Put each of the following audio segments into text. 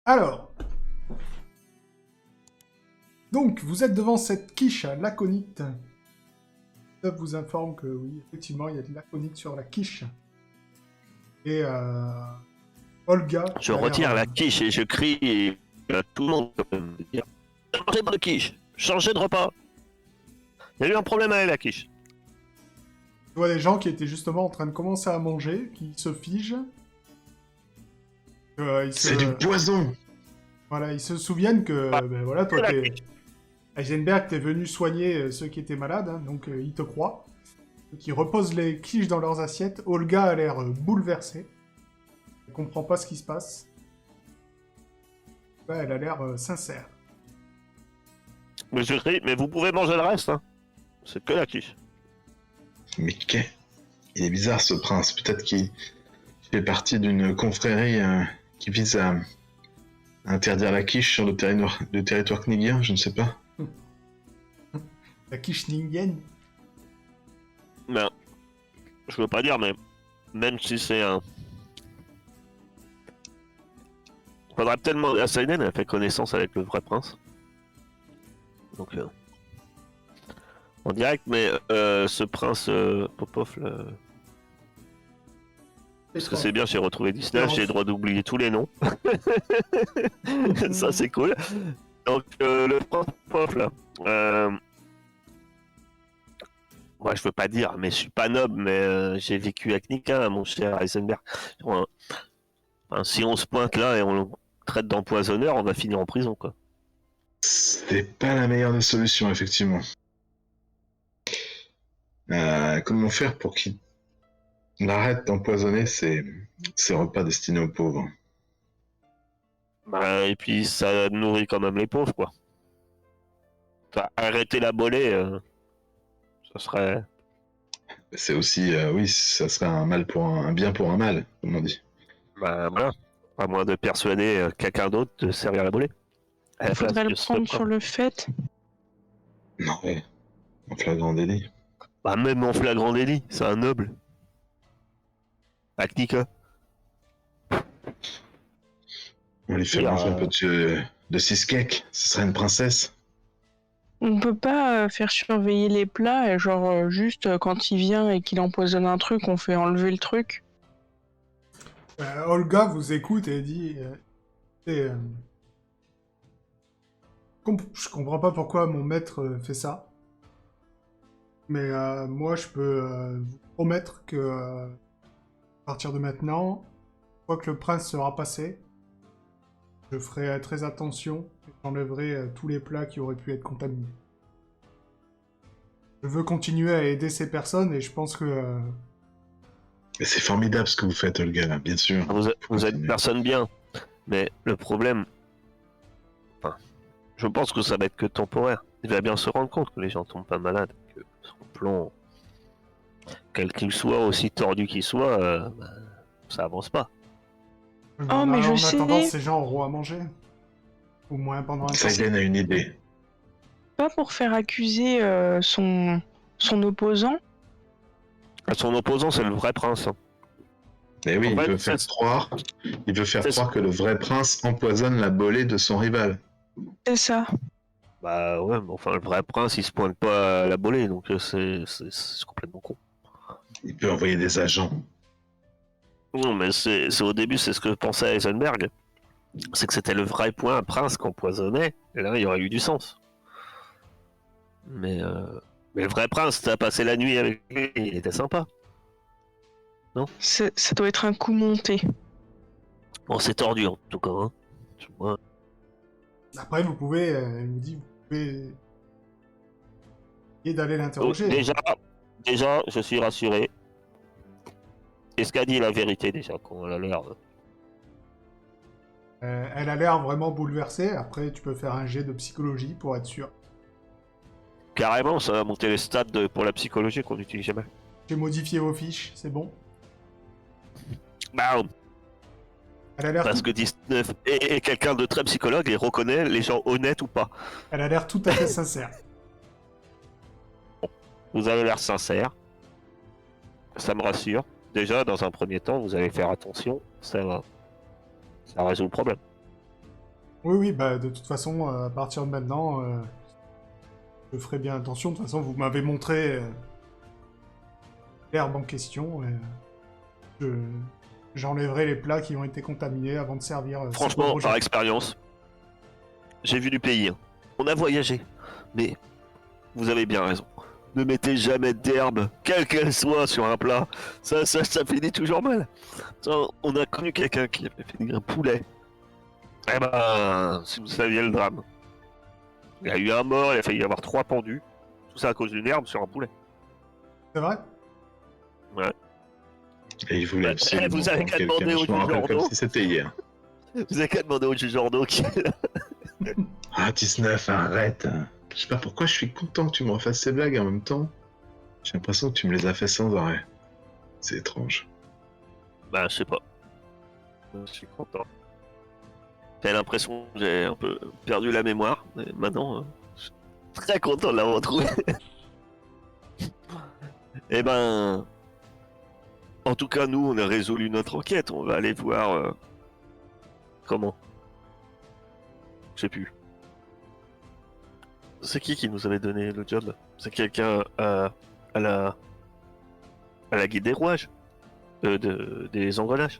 Alors, donc, vous êtes devant cette quiche à l'aconite. Ça vous informe que oui, effectivement, il y a de l'aconite sur la quiche. Et Olga... Je qui a retire l'air, la quiche et je crie à tout le monde de dire changez de quiche, changez de repas. Il y a eu un problème avec la quiche. Tu vois des gens qui étaient justement en train de commencer à manger, qui se figent. C'est du poison. Voilà, ils se souviennent que, ben voilà, toi, La t'es... Heisenberg, t'es venu soigner ceux qui étaient malades, hein, donc ils te croient. Donc, ils reposent les quiches dans leurs assiettes. Olga a l'air bouleversée. Elle comprend pas ce qui se passe. Ouais, elle a l'air sincère. Mais je crie, mais vous pouvez manger le reste, hein. C'est que la quiche. Mais qu'est... Il est bizarre ce prince. Peut-être qu'il fait partie d'une confrérie qui vise à interdire la quiche sur le territoire knigien, je ne sais pas. La quiche ningienne. Mais je veux pas dire, mais même si c'est un... Faudrait peut-être demander à Saiden, elle a fait connaissance avec le vrai prince. Donc, en direct, mais ce prince Popov, là... Parce que c'est bien, j'ai retrouvé 19, j'ai le droit d'oublier tous les noms. Ça, c'est cool. Donc, le prince Popov, là... Moi, je veux pas dire, mais je suis pas noble, mais j'ai vécu avec Nika, mon cher Heisenberg. Enfin, si on se pointe là et on le traite d'empoisonneur, on va finir en prison, quoi. C'est pas la meilleure des solutions, effectivement. Comment faire pour qu'il arrête d'empoisonner ces repas destinés aux pauvres? Bah, et puis, ça nourrit quand même les pauvres, quoi. Enfin, arrêter la bolée, ça serait... C'est aussi, oui, ça serait un mal pour un bien pour un mal, comme on dit. Bah, voilà. À moins de persuader quelqu'un d'autre de servir la bolée. Il faudrait le prendre sur le fait. Non, ouais, en flagrant délit. Bah, même en flagrant délit, c'est un noble. Avec Nika. On lui fait manger un peu de cheesecake, ce serait une princesse. On peut pas faire surveiller les plats et genre juste quand il vient et qu'il empoisonne un truc, on fait enlever le truc. Olga vous écoute et dit... je comprends pas pourquoi mon maître fait ça. Mais moi, je peux vous promettre que à partir de maintenant, une fois que le prince sera passé, je ferai très attention et j'enlèverai tous les plats qui auraient pu être contaminés. Je veux continuer à aider ces personnes et je pense que... Mais c'est formidable ce que vous faites, Olga, là, bien sûr. Vous êtes une personne bien. Mais le problème... Enfin, je pense que ça va être que temporaire. Il va bien se rendre compte que les gens tombent pas malades. Que son plan, quel qu'il soit, aussi tordu qu'il soit, bah, ça avance pas. Mais je en sais. attendant, ces gens auront à manger. Au moins pendant un temps. Saiden a une idée. Pas pour faire accuser son opposant. Son opposant, c'est le vrai prince. Et oui, En il fait, veut faire croire que le vrai prince empoisonne la bolée de son rival. C'est ça. Bah ouais, mais enfin, le vrai prince, il se pointe pas à la bolée, donc c'est complètement con. Il peut envoyer des agents. Non, mais c'est au début, c'est ce que pensait Heisenberg. C'est que c'était le vrai prince qu'empoisonnait, et là, il y aurait eu du sens. Mais le vrai prince, t'as passé la nuit avec lui, il était sympa. Non? Ça doit être un coup monté. Bon, c'est tordu, en tout cas. Hein. Moi, Après, vous pouvez... elle vous dit, vous pouvez... essayer d'aller l'interroger. déjà, je suis rassuré. Est-ce qu'a dit la vérité, déjà, quand elle a l'air... Elle a l'air vraiment bouleversée. Après, tu peux faire un jet de psychologie pour être sûr. Carrément, ça va monter les stats pour la psychologie qu'on n'utilise jamais. J'ai modifié vos fiches, c'est bon. Bah, Elle a l'air parce que 19 est quelqu'un de très psychologue et reconnaît les gens honnêtes ou pas. Elle a l'air tout à fait sincère. Vous avez l'air sincère. Ça me rassure. Déjà, dans un premier temps, vous allez faire attention. Ça résout le problème. Oui, bah de toute façon, à partir de maintenant, je ferai bien attention. De toute façon, vous m'avez montré l'herbe en question. Et, j'enlèverai les plats qui ont été contaminés avant de servir ces Franchement, pauvres par gens. expérience, j'ai vu du pays. Hein. On a voyagé. Mais vous avez bien raison. Ne mettez jamais d'herbe, quelle qu'elle soit, sur un plat. Ça finit toujours mal. Ça, on a connu quelqu'un qui avait fait un poulet. Eh ben, si vous saviez le drame. Il y a eu un mort, il a failli y avoir 3 pendus. Tout ça à cause d'une herbe sur un poulet. C'est vrai? Ouais. Et il voulait absolument vous avez prendre qu'à quelqu'un. demander au Je me juge rappelle comme Ordo. si c'était hier. Vous avez qu'à demander au juge Ordo qui est là. Ah, 19, arrête. Je sais pas pourquoi je suis content que tu me refasses ces blagues en même temps. J'ai l'impression que tu me les as fait sans arrêt. C'est étrange. Bah, je sais pas. Je suis content. J'ai l'impression que j'ai un peu perdu la mémoire. Mais maintenant, je suis très content de l'avoir retrouvé. Eh ben, en tout cas, nous, on a résolu notre enquête. On va aller voir. Comment? Je sais plus. C'est qui nous avait donné le job? C'est quelqu'un à la guide des rouages, des engrenages.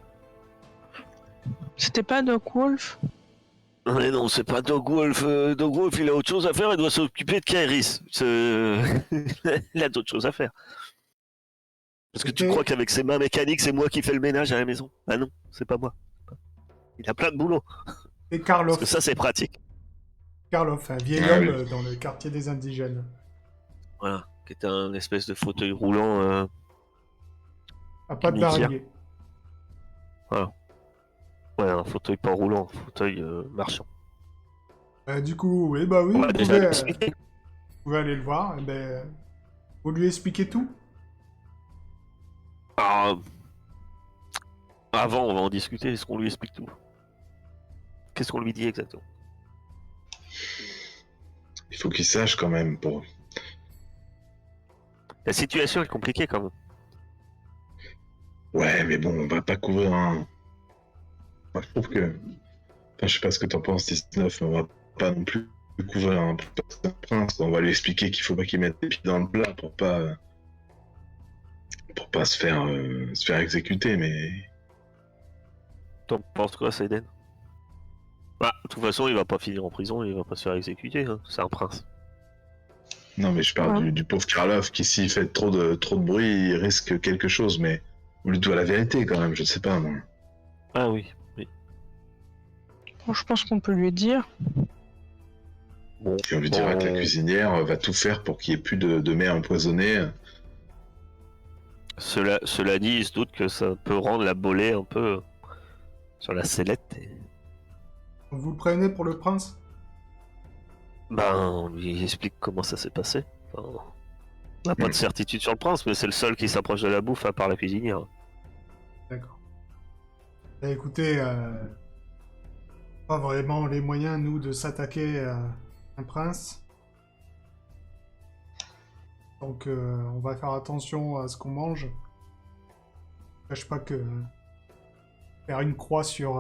C'était pas Doc Wolf? Mais non, c'est pas Dog Wolf. Dog Wolf, il a autre chose à faire. Il doit s'occuper de Kairis. Il a d'autres choses à faire. Parce que tu Ok. crois qu'avec ses mains mécaniques, c'est moi qui fais le ménage à la maison? Ah non, c'est pas moi. Il a plein de boulot. Et Parce Karloff. que ça, c'est pratique. Karloff, un vieil Ah homme oui. dans le quartier des indigènes. Voilà. Qui est un espèce de fauteuil roulant. À pas de Nickel. l'araignée. Ouais, un fauteuil pas roulant, un fauteuil marchand. Du coup, oui, bah oui, On vous va déjà pouvez, l'expliquer. vous pouvez aller le voir. Et ben, vous lui expliquez tout. Alors, avant, on va en discuter. Est-ce qu'on lui explique tout? Qu'est-ce qu'on lui dit exactement? Il faut qu'il sache quand même pour. La situation est compliquée quand même. Ouais, mais bon, on va pas couvrir un. Moi, je trouve que. Enfin, je sais pas ce que t'en penses, 19, mais on va pas non plus couvrir un prince. On va lui expliquer qu'il faut pas qu'il mette les pieds dans le plat pour pas. Pour pas se faire exécuter, mais. T'en penses quoi, Saiden? Bah, de toute façon, il va pas finir en prison, il va pas se faire exécuter. Hein. C'est un prince. Non, mais je parle Ouais. du pauvre Karloff qui, s'il fait trop de bruit, il risque quelque chose, mais on lui doit la vérité quand même, je sais pas, moi. Ah oui, oui. Bon, je pense qu'on peut lui dire. Bon, Et on lui dira que la cuisinière va tout faire pour qu'il n'y ait plus de mets empoisonnés. cela dit, il se doute que ça peut rendre la bolée un peu sur la sellette. Vous le prévenez pour le prince? Ben, on lui explique comment ça s'est passé. Enfin, on n'a pas de certitude sur le prince, mais c'est le seul qui s'approche de la bouffe à part la cuisinière. D'accord. Bah, écoutez, pas vraiment les moyens, nous, de s'attaquer à un prince. Donc, on va faire attention à ce qu'on mange. Je cache pas que faire une croix sur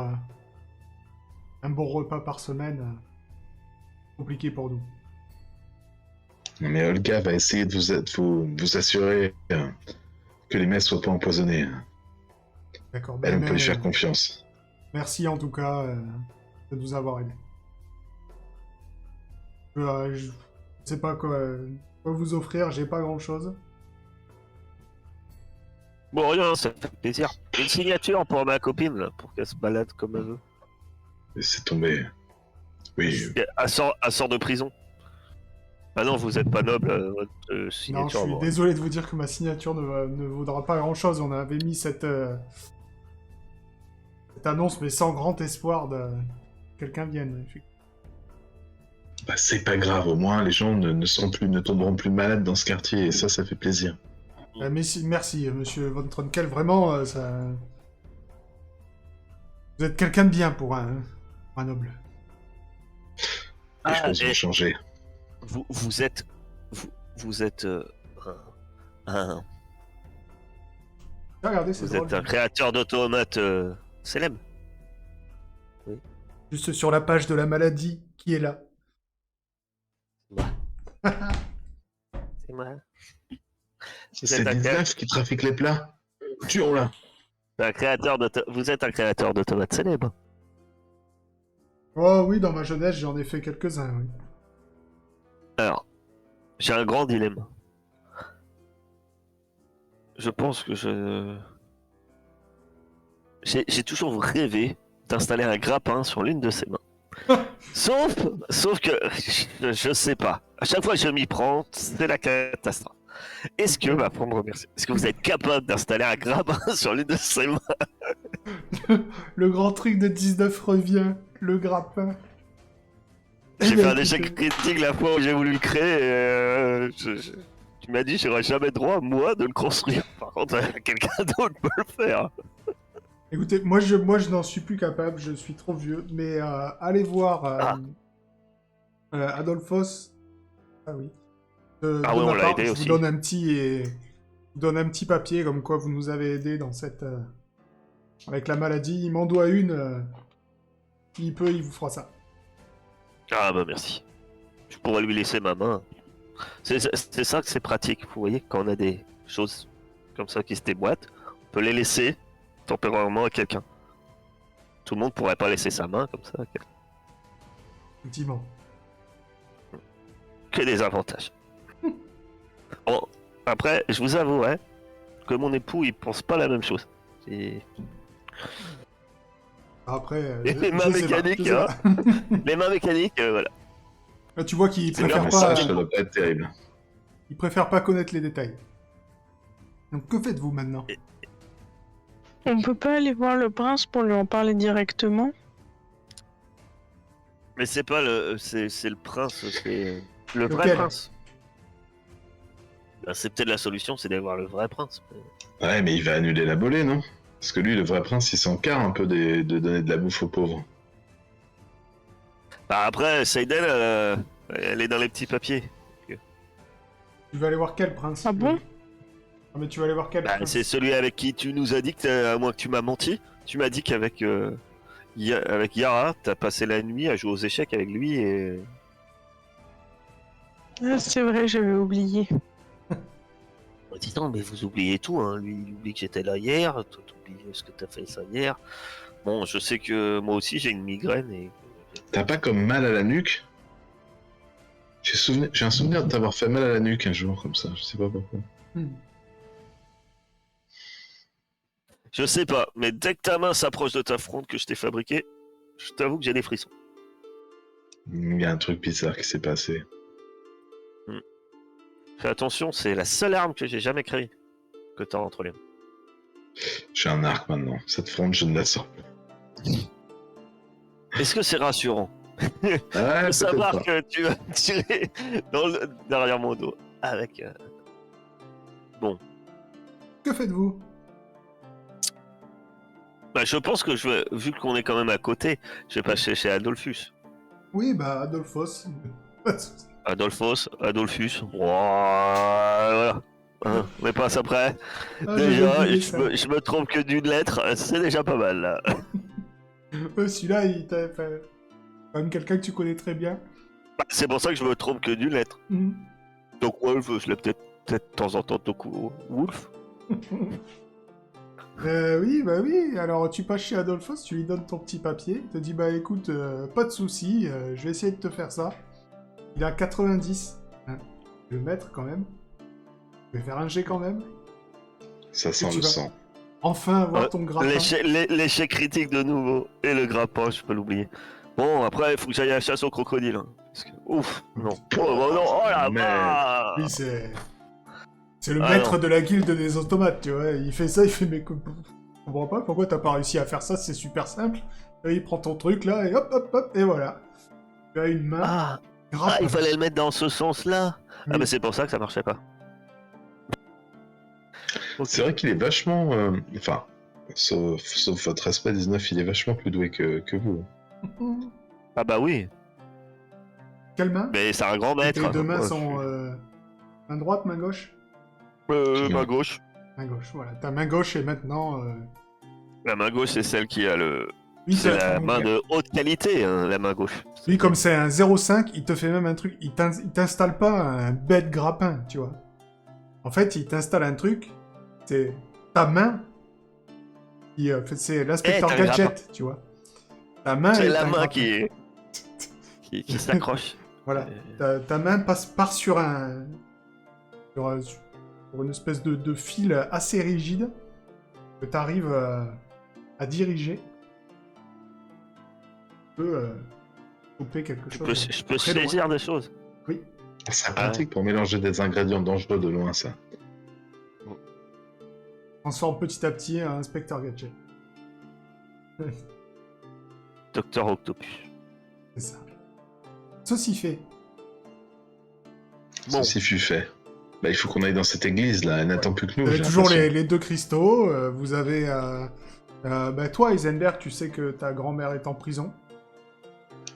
un bon repas par semaine, compliqué pour nous. Non, mais Olga va essayer de vous assurer que les mets soient pas empoisonnés. D'accord. Elle, on peut lui mais, faire confiance. merci en tout cas de nous avoir aidés. Je sais pas quoi vous offrir, j'ai pas grand chose. Bon, rien, ça fait plaisir. Une signature pour ma copine, là, pour qu'elle se balade comme elle veut. C'est tombé. Oui, Elle sort de prison. Ah non, vous êtes pas noble, votre Non, signature. je suis bon. désolé de vous dire que ma signature ne vaudra pas grand chose. On avait mis cette annonce, mais sans grand espoir de quelqu'un vienne. bah, c'est pas grave, au moins les gens ne tomberont plus malades dans ce quartier, et ça fait plaisir. Merci, monsieur Von Tronkel. Vraiment, ça. Vous êtes quelqu'un de bien pour un noble. Les choses vont et changer. vous êtes un Regardez, c'est vous drôle. êtes un créateur d'automates célèbre. Juste sur la page de la maladie qui est là. C'est moi. C'est 19 qui trafique les plats. Tuons-la. Vous êtes un créateur de tomates célèbre. Oh oui, dans ma jeunesse, j'en ai fait quelques-uns, oui. Alors, j'ai un grand dilemme. Je pense que j'ai toujours rêvé d'installer un grappin sur l'une de ses mains. Sauf que je sais pas. À chaque fois que je m'y prends, c'est la catastrophe. Est-ce que, pour me remercier, est-ce que vous êtes capable d'installer un grappin sur l'une de ses mains? Le grand truc de 19 revient, le grappin. J'ai Eh fait bien, un échec écoutez, critique la fois où j'ai voulu le créer et tu m'as dit j'aurais jamais droit, moi, de le construire. Par contre, quelqu'un d'autre peut le faire. Écoutez, moi je n'en suis plus capable, je suis trop vieux, mais allez voir Adolphos. Ah oui. De Ah oui, ma on l'a part, aidé je aussi. vous donne un petit papier comme quoi vous nous avez aidé dans cette avec la maladie. Il m'en doit une. S'il peut, il vous fera ça. Ah bah merci. Je pourrais lui laisser ma main. C'est ça que c'est pratique, vous voyez, quand on a des choses comme ça qui se déboîtent, on peut les laisser temporairement à quelqu'un. Tout le monde pourrait pas laisser sa main comme ça. Effectivement. Que des avantages. Bon, après, je vous avouerai que mon époux, il pense pas la même chose. Après, Les mains mécaniques, hein. Les mains mécaniques, voilà. Là, tu vois qu'il C'est préfère Le pas, message, ça doit pas être terrible. il préfère pas connaître les détails. Donc que faites-vous maintenant? On peut pas aller voir le prince pour lui en parler directement? Mais c'est pas c'est le prince, c'est le vrai Lequel? prince. Ben, c'est peut-être la solution, c'est d'aller voir le vrai prince. Ouais, mais il va annuler la bolée, non? Parce que lui, le vrai prince, il s'encarre un peu de donner de la bouffe aux pauvres. Bah après, Seiden, elle est dans les petits papiers. Tu vas aller voir quel prince? Ah bon? Ah, mais tu vas aller voir quel Bah, prince? c'est celui avec qui tu nous as dit que, à moins que tu m'as menti, tu m'as dit qu'avec avec Yara, t'as passé la nuit à jouer aux échecs avec lui et... Ah, c'est vrai, j'avais oublié. Oh, dis donc, mais vous oubliez tout, hein. Lui, il oublie que j'étais là hier, toi t'oublies ce que t'as fait ça hier. Bon, je sais que moi aussi j'ai une migraine et... T'as pas comme mal à la nuque? J'ai un souvenir de t'avoir fait mal à la nuque un jour, comme ça, je sais pas pourquoi. Je sais pas, mais dès que ta main s'approche de ta fronde que je t'ai fabriquée, je t'avoue que j'ai des frissons. Il y a un truc bizarre qui s'est passé. Fais attention, c'est la seule arme que j'ai jamais créée que t'as entre les mains. J'ai un arc maintenant. Cette fronde, je ne la sors plus. Est-ce que c'est rassurant Ouais, de peut-être savoir pas. que tu vas me tirer derrière mon dos avec... Bon, Que faites-vous? bah, je pense que vu qu'on est quand même à côté, je vais passer chez Adolphus. Oui, bah Adolphos. Pas de souci. Adolphus, voilà. Hein, on est pas ça près. Ah, Déjà, j'avais oublié ça. je me trompe que d'une lettre, c'est déjà pas mal là. Celui-là, il t'a fait... Quand même quelqu'un que tu connais très bien. Bah, c'est pour ça que je me trompe que d'une lettre. Mhm. Donc Wolf, je l'ai peut-être de temps en temps Wolf. Oui, bah oui. Alors, tu passes chez Adolphos, tu lui donnes ton petit papier. Il te dit, bah écoute, pas de souci, je vais essayer de te faire ça. Il a 90. Hein, je vais le mettre quand même. Je vais faire un G quand même. Ça sent tu le vas- sang. Enfin, avoir ton grappin. L'échec critique de nouveau. Et le grappin, je peux l'oublier. Bon, après, il faut que j'aille à la chasse au crocodile. Hein, parce que... Ouf, non. Oh, non, oh la Mais- vache. Oui, c'est... C'est le Ah, maître non. de la guilde des automates, tu vois. Il fait ça, il fait, mais je comprends pas pourquoi t'as pas réussi à faire ça, c'est super simple. Et il prend ton truc là, et hop, hop, hop, et voilà. Tu as une main. Ah, grappin. il fallait le mettre dans ce sens-là. Oui. Ah, mais c'est pour ça que ça marchait pas. Ok. C'est vrai qu'il est vachement... Enfin, sauf votre respect 19, il est vachement plus doué que vous. Ah bah oui, Quelle main? mais c'est un grand maître. Tes deux mains Moi, je sont suis- main droite, main gauche? main gauche. Main gauche, voilà. Ta main gauche est maintenant... La main gauche, c'est celle qui a Lui, C'est ça- la main de haute qualité, hein, la main gauche. lui, comme c'est un 0,5, il te fait même un truc. Il t'installe pas un bête grappin, tu vois. En fait, il t'installe un truc. C'est ta main. C'est l'inspecteur t'as le Gadget, tu vois. Ta main C'est est la un main grappin. qui s'accroche. Voilà. Ta main part sur sur une espèce de fil assez rigide que tu arrives à diriger. Tu peux couper quelque Je chose. peux très loin. saisir des choses. Oui. C'est pratique pour mélanger des ingrédients dangereux de loin, ça. Transforme petit à petit un inspecteur Gadget. Docteur Octopus. C'est ça. Ceci fait. Bon. Ceci fut fait. Bah, il faut qu'on aille dans cette église, là. Elle n'attend plus que nous. Vous avez j'ai toujours l'impression. les deux cristaux. Vous avez. Toi, Heisenberg, tu sais que ta grand-mère est en prison.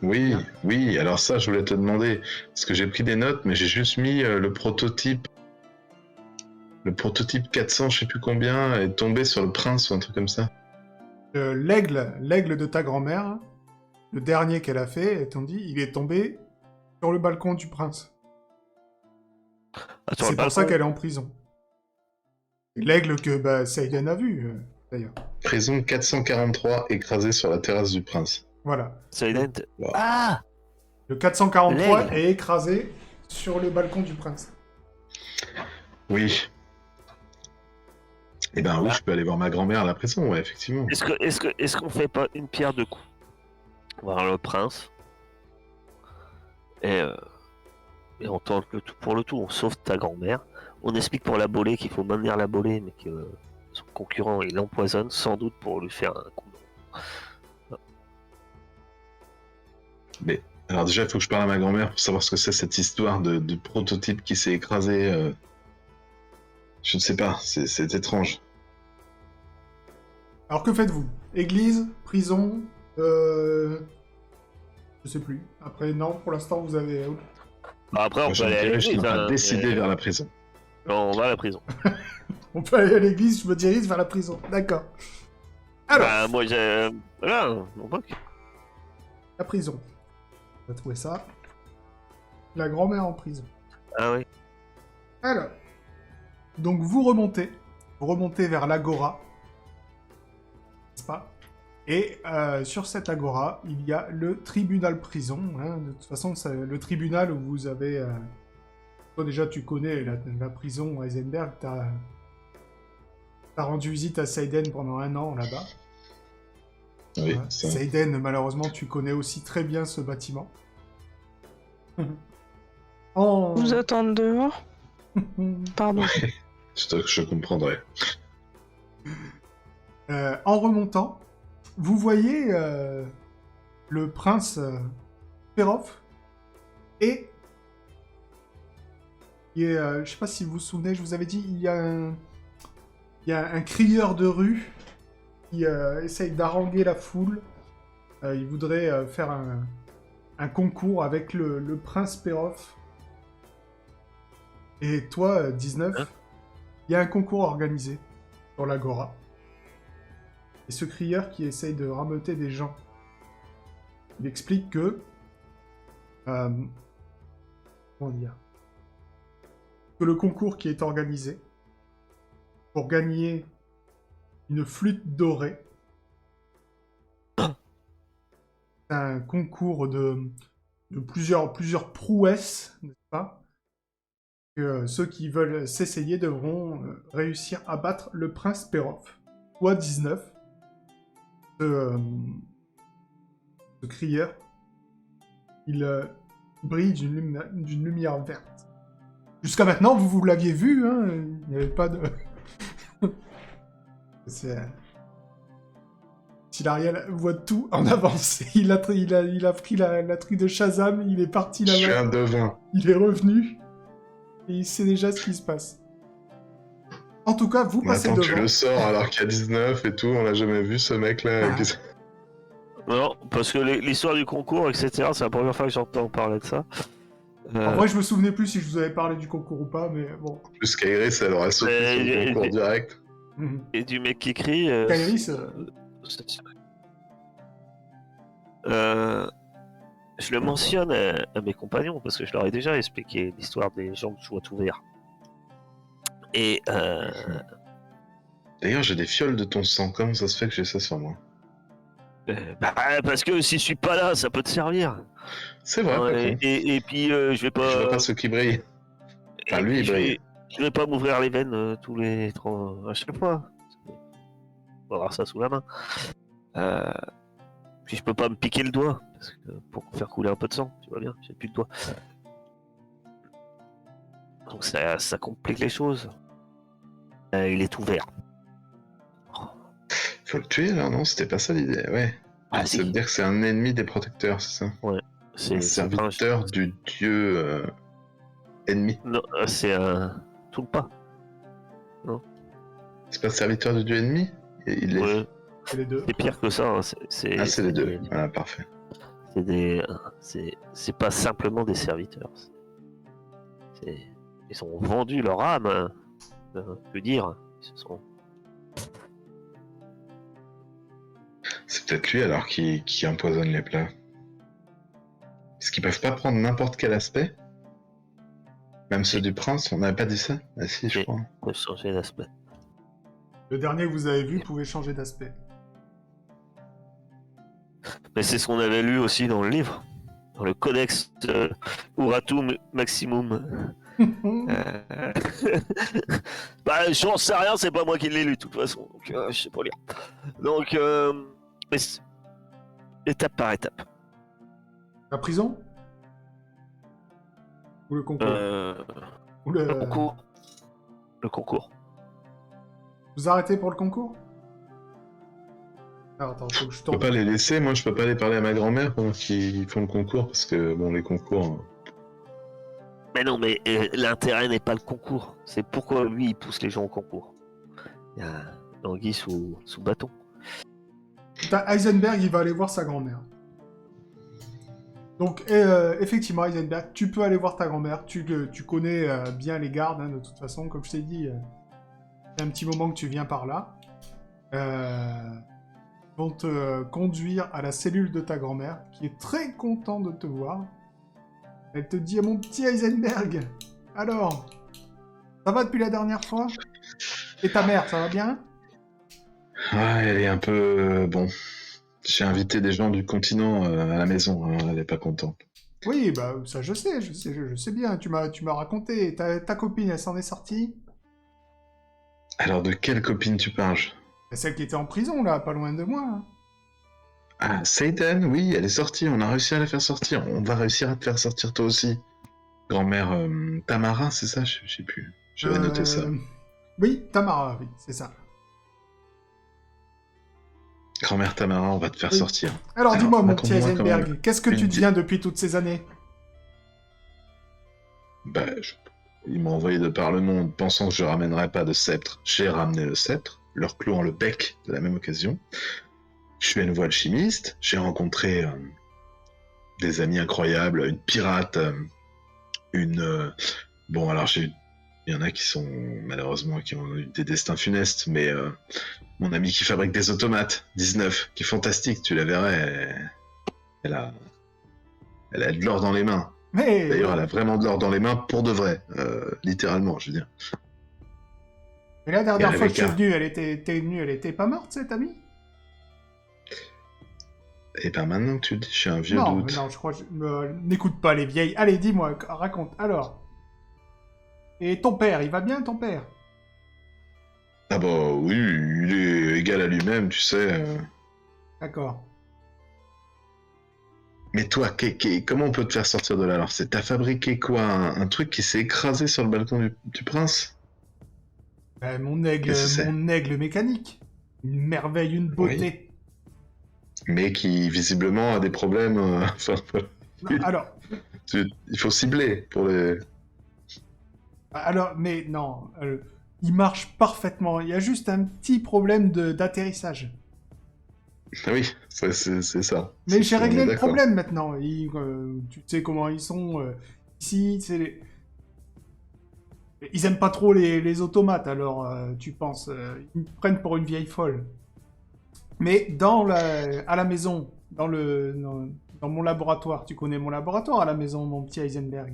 Oui, oui. Alors ça, je voulais te demander. Parce que j'ai pris des notes, mais j'ai juste mis le prototype. Le prototype 400, je sais plus combien, est tombé sur le prince ou un truc comme ça. L'aigle de ta grand-mère, le dernier qu'elle a fait, t'ont dit, il est tombé sur le balcon du prince. Attends, C'est le pour ça balcon. qu'elle est en prison. L'aigle que Seiden a vu, d'ailleurs. Prison 443 écrasé sur la terrasse du prince. Voilà. Silent. Wow. Ah Le 443 L'aigle. est écrasé sur le balcon du prince. Oui. Eh ben oui, je peux aller voir ma grand-mère à la prison, ouais, effectivement. Est-ce qu'on fait pas une pierre deux coups? Voir le prince. Et on tente le tout pour le tout. On sauve ta grand-mère. On explique pour la bolée qu'il faut maintenir la bolée, mais que son concurrent il l'empoisonne sans doute pour lui faire un coup. Mais alors déjà, il faut que je parle à ma grand-mère pour savoir ce que c'est cette histoire de prototype qui s'est écrasé. Je ne sais pas, c'est étrange. Alors que faites-vous? Église, prison, je sais plus. Après, non, pour l'instant, vous avez... Bah, après, on Moi, peut je aller à me dirais, je suis en l'église. train de hein, décider mais- vers la prison. Non, on va à la prison. On peut aller à l'église, je me dirige vers la prison. D'accord. Alors, Bah, moi, j'ai. Voilà, mon pote. la prison. On va trouver ça. La grand-mère en prison. Ah oui. Alors. Donc vous remontez. Vous remontez vers l'agora. N'est-ce pas? Et sur cette agora, il y a le tribunal prison. Hein. De toute façon, c'est le tribunal où vous avez... Toi déjà, tu connais la prison Heisenberg. T'as rendu visite à Seiden pendant 1 an là-bas. Oui, Ouais. ça. Seiden, malheureusement, tu connais aussi très bien ce bâtiment. En... Vous attendre dehors? Pardon. Je comprendrai. En remontant, vous voyez le prince Perov et je sais pas si vous vous souvenez, je vous avais dit, il y a un crieur de rue qui essaye d'haranguer la foule. Il voudrait faire un concours avec le prince Perov. Et toi, 19, Hein il y a un concours organisé sur l'Agora. Et ce crieur qui essaye de rameuter des gens, il explique que... comment dire? Que le concours qui est organisé pour gagner une flûte dorée, c'est un concours de plusieurs prouesses, n'est-ce pas? Que ceux qui veulent s'essayer devront réussir à battre le prince Perov. Toi, 19, ce crieur, il brille d'une lumière verte. Jusqu'à maintenant, vous l'aviez vu, hein, il n'y avait pas de... Silariel voit tout en avance. Il a pris la truc de Shazam, il est parti Je suis là-bas, un devin. il est revenu, et il sait déjà ce qui se passe. En tout cas, vous Mais passez attends, tu devant. le sors alors qu'il y a 19 et tout, on l'a jamais vu ce mec-là. Ah. Non, parce que l'histoire du concours, etc., c'est la première fois que j'entends parler de ça. En vrai, je me souvenais plus si je vous avais parlé du concours ou pas, mais bon. Plus Kairis, elle aurait sauté sur le concours direct. Mhm. Et du mec qui crie. Kairis, c'est- Je le mentionne à mes compagnons parce que je leur ai déjà expliqué l'histoire des gens de joie ouvert. Et D'ailleurs, j'ai des fioles de ton sang. Comment ça se fait que j'ai ça sur moi? parce que si je suis pas là, ça peut te servir. C'est vrai, Hein, pas con. et puis je vais Je vois pas. pas ce qui brille. Enfin, Et lui, il puis brille. je vais pas m'ouvrir les veines tous les 30 à chaque fois. On va avoir ça sous la main. Euh, Puis je peux pas me piquer le doigt parce que pour faire couler un peu de sang, tu vois bien, j'ai plus de doigt. Donc ça complique les choses. Il est ouvert. Faut le tuer, là, non? C'était pas ça l'idée, ouais. Ah Ça veut si. dire que c'est un ennemi des protecteurs, c'est ça? Un C'est pas un serviteur du dieu ennemi. Non, c'est un Tulpa. C'est pas le serviteur du dieu ennemi? Il est... Ouais, C'est les deux. c'est pire que ça. Hein. Ah, c'est les deux. Ah, parfait. C'est pas simplement des serviteurs. Ils ont vendu leur âme. Hein. Que dire? Ils se sont... C'est peut-être lui alors qui empoisonne les plats. Est-ce qu'ils peuvent pas prendre n'importe quel aspect? Même ceux du prince, on n'avait pas dit ça? Ah si, je Oui. crois. peuvent changer d'aspect. Le dernier que vous avez vu pouvait changer d'aspect. Mais c'est ce qu'on avait lu aussi dans le livre, dans le Codex Uratum Maximum. Bah, j'en sais rien, c'est pas moi qui l'ai lu de toute façon, donc je sais pas lire. Donc, mais étape par étape. La prison? Ou le concours? Ou Le concours. Le concours. Vous arrêtez pour le concours? Alors, attends, faut que je Je peux tombe. pas les laisser, moi je peux pas aller parler à ma grand-mère pendant qu'ils font le concours, parce que bon, les concours... Mais non, mais l'intérêt n'est pas le concours. C'est pourquoi lui, il pousse les gens au concours. Il y a l'anguille sous bâton. T'as Heisenberg, il va aller voir sa grand-mère. Donc, effectivement, Heisenberg, tu peux aller voir ta grand-mère. Tu connais bien les gardes, hein, de toute façon. Comme je t'ai dit, c'est un petit moment que tu viens par là. Ils vont te conduire à la cellule de ta grand-mère, qui est très contente de te voir. Elle te dit, mon petit Heisenberg, alors, ça va depuis la dernière fois? Et ta mère, ça va bien? Ah, elle est un peu... bon, j'ai invité des gens du continent à la maison, hein, elle est pas contente. Oui, bah ça je sais bien, tu m'as raconté. Ta copine, elle s'en est sortie? Alors de quelle copine tu parles? Celle qui était en prison, là, pas loin de moi. Hein. Ah, Seiden, oui, elle est sortie, on a réussi à la faire sortir. On va réussir à te faire sortir toi aussi. Grand-mère Tamara, c'est ça? Je sais plus. J'avais noté ça. Oui, Tamara, oui, c'est ça. Grand-mère Tamara, on va te faire Oui. sortir. Alors dis-moi, mon petit raconte-moi Heisenberg, comment- qu'est-ce que tu deviens depuis toutes ces années? Bah, ils m'ont envoyé de par le monde pensant que je ramènerais pas de sceptre. J'ai ramené le sceptre, leur clouant le bec de la même occasion. Je suis à nouveau alchimiste, j'ai rencontré des amis incroyables, une pirate, bon, alors il y en a qui sont, malheureusement, qui ont eu des destins funestes, mais mon ami qui fabrique des automates, 19, qui est fantastique, tu la verrais, elle a de l'or dans les mains. Mais D'ailleurs, elle a vraiment de l'or dans les mains pour de vrai, littéralement, je veux dire. la dernière Et fois que tu es Rebecca. venue, elle était pas morte, cette amie? Et ben maintenant que tu le dis, je suis un vieux Non, doute. non, je crois n'écoute pas les vieilles. Allez, dis-moi, raconte. Alors. Et ton père, il va bien, ton père? Ah bah oui, il est égal à lui-même, tu sais. D'accord. Mais toi, comment on peut te faire sortir de là alors? T'as fabriqué quoi? Un truc qui s'est écrasé sur le balcon du prince? Mon Qu'est-ce que c'est? aigle mécanique. Une merveille, une beauté. Mais qui visiblement a des problèmes. Enfin, Non, alors, il faut cibler pour les. mais non, il marche parfaitement. Il y a juste un petit problème d'atterrissage. Ah oui, c'est ça. Mais j'ai On est réglé le d'accord. problème maintenant. Tu sais comment ils sont ici. Ils aiment pas trop les automates, alors tu penses. Ils me prennent pour une vieille folle. Mais à la maison, dans mon laboratoire. Tu connais mon laboratoire à la maison, mon petit Heisenberg.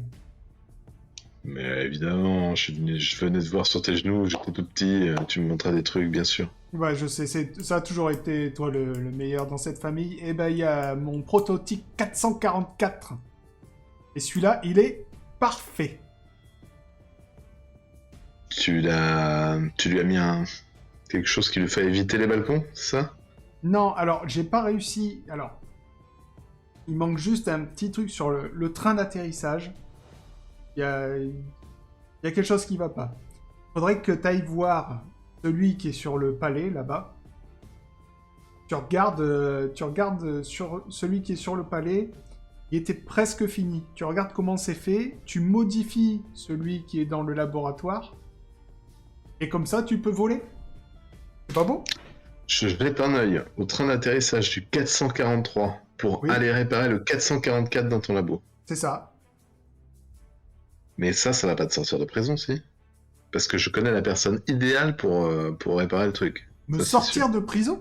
Mais évidemment, je venais te voir sur tes genoux, j'étais tout petit, tu me montrais des trucs, bien sûr. Ouais, je sais, ça a toujours été, toi, le meilleur dans cette famille. Et ben, il y a mon prototype 444. Et celui-là, il est parfait. Tu lui as mis quelque chose qui lui fait éviter les balcons, c'est ça? Non, alors, j'ai pas réussi. Alors, il manque juste un petit truc sur le train d'atterrissage. Il y a quelque chose qui va pas. Faudrait que tu ailles voir celui qui est sur le palais, là-bas. Tu regardes sur celui qui est sur le palais. Il était presque fini. Tu regardes comment c'est fait. Tu modifies celui qui est dans le laboratoire. Et comme ça, tu peux voler. C'est pas bon? Je jette un œil au train d'atterrissage du 443 pour Oui. aller réparer le 444 dans ton labo. C'est ça. Mais ça va pas te sortir de prison, si? Parce que je connais la personne idéale pour réparer le truc. Me Ça, c'est sortir sûr. de prison?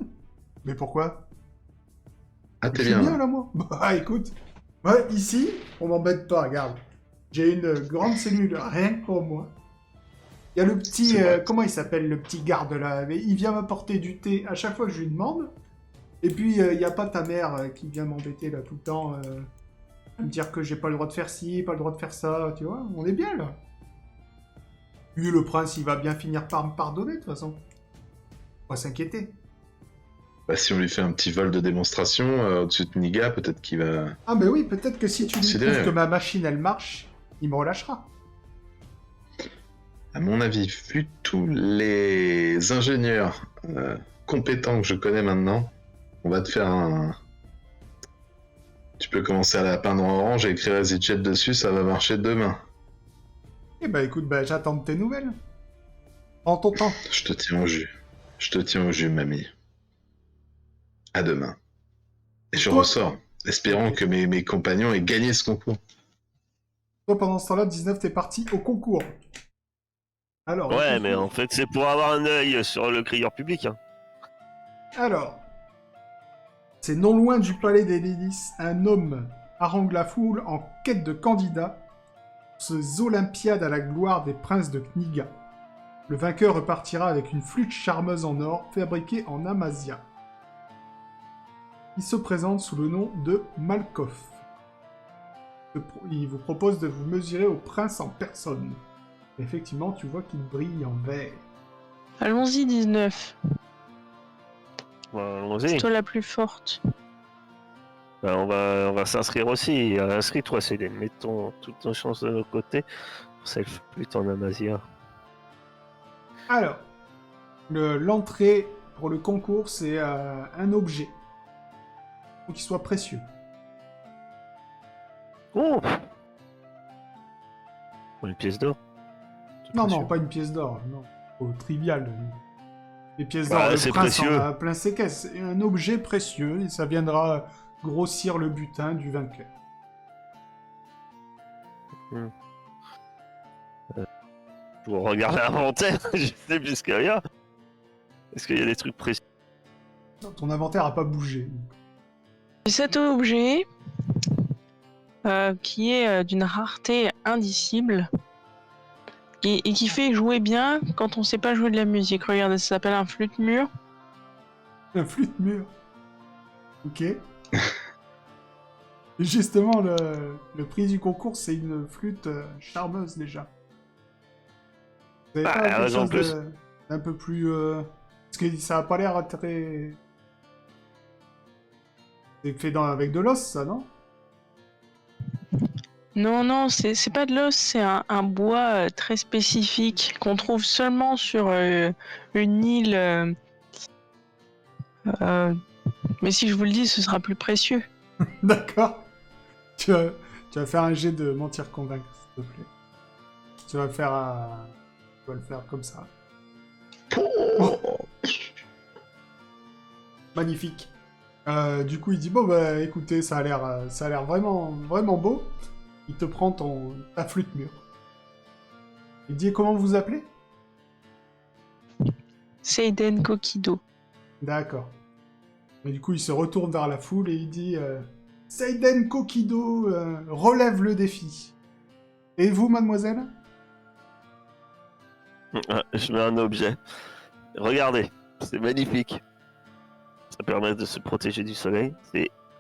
Mais pourquoi? Ah, Je t'es suis bien, bien là. là, moi. Bah écoute. Ouais, ici, on m'embête pas, regarde. J'ai une grande cellule, rien que pour moi. Il y a le petit... C'est vrai. comment il s'appelle, le petit garde là? Mais il vient m'apporter du thé à chaque fois que je lui demande. Et puis, il n'y a pas ta mère qui vient m'embêter là tout le temps. À me dire que j'ai pas le droit de faire ci, pas le droit de faire ça, tu vois. On est bien là. Lui, le prince, il va bien finir par me pardonner de toute façon. On va s'inquiéter. Bah, si on lui fait un petit vol de démonstration au-dessus de Niga, peut-être qu'il va... Ah ben oui, peut-être que si tu lui Considéré, prouves que ouais. ma machine, elle marche, il me relâchera. À mon avis, vu tous les ingénieurs compétents que je connais maintenant, on va te faire un... Tu peux commencer à la peindre en orange et écrire EasyJet dessus, ça va marcher demain. Eh ben écoute, ben, j'attends de tes nouvelles. Prends ton temps. Je te tiens au jus. Je te tiens au jus, mamie. À demain. Et je Toi- ressors, espérant que mes compagnons aient gagné ce concours. Toi, pendant ce temps-là, 19, t'es parti au concours. Alors, le Ouais, mais concours. en fait, c'est pour avoir un œil sur le crieur public. Hein. Alors, c'est non loin du palais des délices, un homme harangue la foule en quête de candidats pour ces Olympiades à la gloire des princes de Kniga. Le vainqueur repartira avec une flûte charmeuse en or fabriquée en Amasia. Il se présente sous le nom de Malkoff. Il vous propose de vous mesurer au prince en personne. Effectivement, tu vois qu'il brille en vert. Allons-y, 19. Bah, C'est allons-y. toi la plus forte. Bah, on va s'inscrire aussi. Inscris-toi, Céline. Mettons toutes nos chances de notre côté pour cette flûte en Amasia. Alors, l'entrée pour le concours, c'est un objet. Faut qu'il soit précieux. Oh, une pièce d'or. C'est Non, précieux. non, pas une pièce d'or. Non, au trivial. Les pièces Bah, d'or, le c'est prince précieux. en a plein ses caisses. C'est un objet précieux et ça viendra grossir le butin du vainqueur. Pour regarder l'inventaire, je sais plus ce qu'il y a. Est-ce qu'il y a des trucs précieux? Ton inventaire a pas bougé. Cet objet, qui est d'une rareté indicible, et qui fait jouer bien quand on sait pas jouer de la musique. Regardez, ça s'appelle un flûte-mur. Un flûte mur. Ok. Et justement, le prix du concours, c'est une flûte charmeuse déjà. Vous avez Ah, pas quelque raison chose de plus. d'un peu plus... Parce que ça a pas l'air très... C'est fait avec de l'os, ça, non? Non, non, c'est pas de l'os, c'est un bois très spécifique qu'on trouve seulement sur une île. Mais si je vous le dis, ce sera plus précieux. D'accord. Tu vas faire un jet de mentir convaincre, s'il te plaît. Tu vas le faire comme ça. Oh Magnifique. Du coup, il dit bon bah écoutez, ça a l'air vraiment vraiment beau. Il te prend ta flûte mûre. Il dit comment vous vous appelez? Seiden Kokido. D'accord. Et du coup, il se retourne vers la foule et il dit Seiden Kokido relève le défi. Et vous, mademoiselle? Je mets un objet. Regardez, c'est magnifique. Ça permet de se protéger du soleil.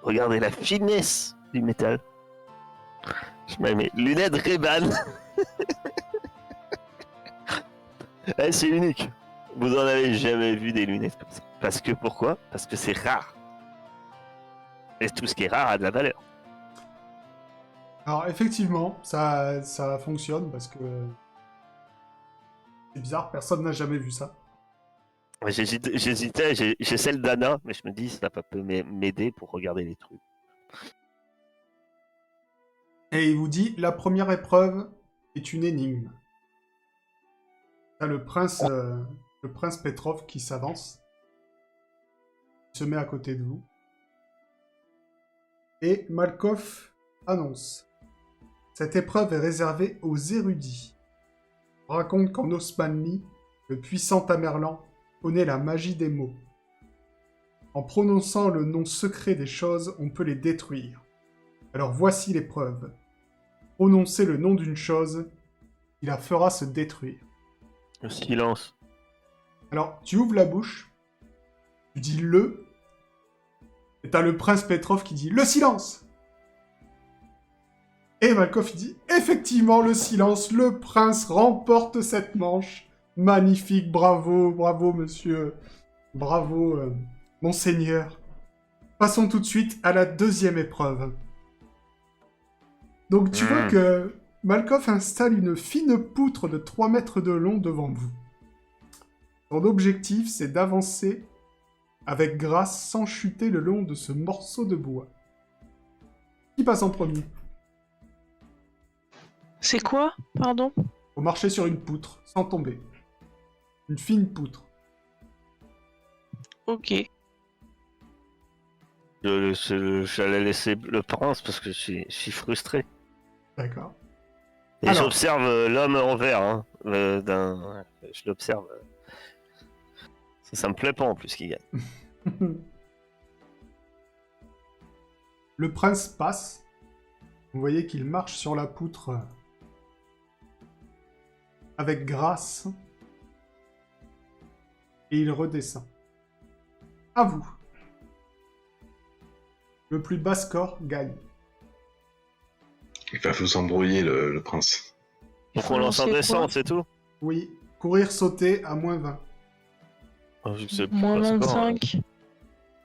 Regardez la finesse du métal. Je mets mes lunettes Ray-Ban. C'est unique. Vous en avez jamais vu des lunettes comme ça. Parce que pourquoi? Parce que c'est rare. Et tout ce qui est rare a de la valeur. Alors, effectivement, ça fonctionne parce que. C'est bizarre, personne n'a jamais vu ça. J'hésitais, j'ai celle d'Anna, mais je me dis ça peut m'aider pour regarder les trucs. Et il vous dit la première épreuve est une énigme. T'as le prince Petrov qui s'avance. Il se met à côté de vous. Et Malkov annonce. Cette épreuve est réservée aux érudits. On raconte qu'en Osmanli, le puissant Tamerlan connaît la magie des mots. En prononçant le nom secret des choses, on peut les détruire. Alors voici l'épreuve. Prononcez le nom d'une chose, qui la fera se détruire. Le silence. Alors, tu ouvres la bouche, tu dis le, et t'as le prince Petrov qui dit le silence. Et Malkov il dit effectivement le silence, le prince remporte cette manche. Magnifique, bravo, bravo monsieur, bravo monseigneur. Passons tout de suite à la deuxième épreuve. Donc tu vois que Malkov installe une fine poutre de 3 mètres de long devant vous. Son objectif, c'est d'avancer avec grâce sans chuter le long de ce morceau de bois. Qui passe en premier? C'est quoi? Pardon? Faut marcher sur une poutre, sans tomber. Une fine poutre. Ok. J'allais laisser le prince parce que je suis frustré. D'accord. Et Alors. j'observe l'homme en vert. Hein, je l'observe. Ça me plaît pas en plus qu'il gagne. Le prince passe. Vous voyez qu'il marche sur la poutre avec grâce. Et il redescend. À vous. Le plus bas score gagne. Il va vous embrouiller, le prince. Donc on lance un descente, c'est tout? Oui. Courir, sauter à moins 20. Moins 25.